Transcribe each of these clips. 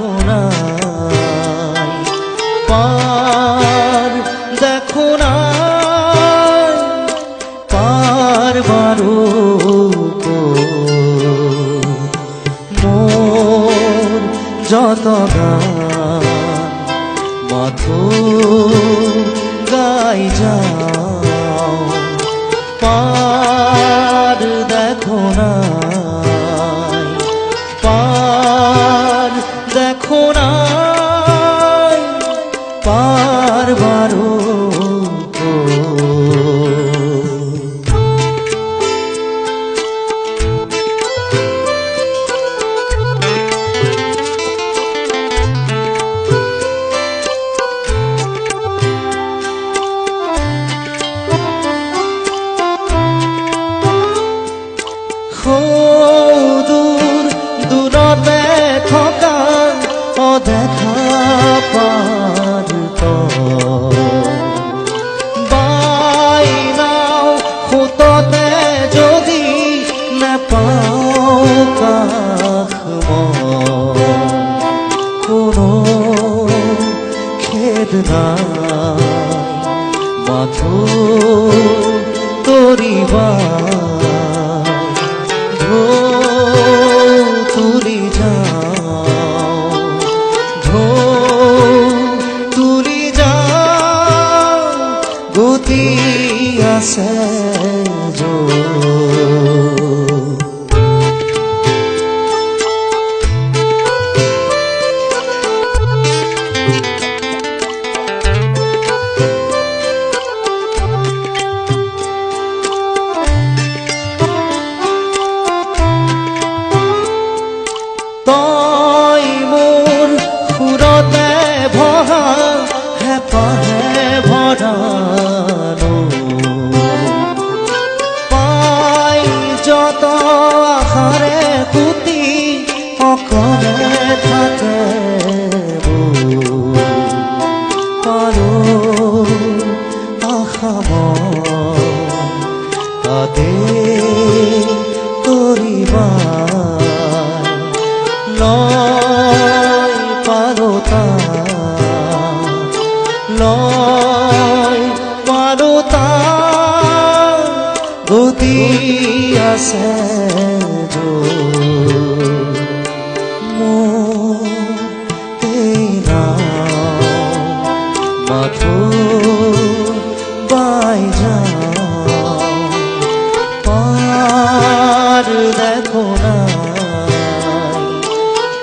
দেখো না, পার দেখো না, পার বারো মোর যত গান মাথো গাই যাও, পার দেখো না, পার দেখো না, পার বারো দূর দূরতে থকা অদেখা পার বাই নাও খুততে যদি নেপাও কাষ কোনো খেদ নাই মাথো তরিবা তুলি যাও, তুলি যাও, গতি আছে তই মোৰ সুৰতে ভহা হেঁপাহে ভৰানো পাই যত আশাৰে কুটি অকলে থাকে পাৰো আশা আদে কৰিবা লয় পারতা, লয় পারতা, গতি আছে মাথো বাই যাও, পার দেখো না,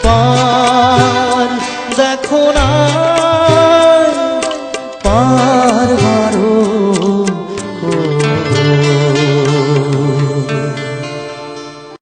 পার দেখো না,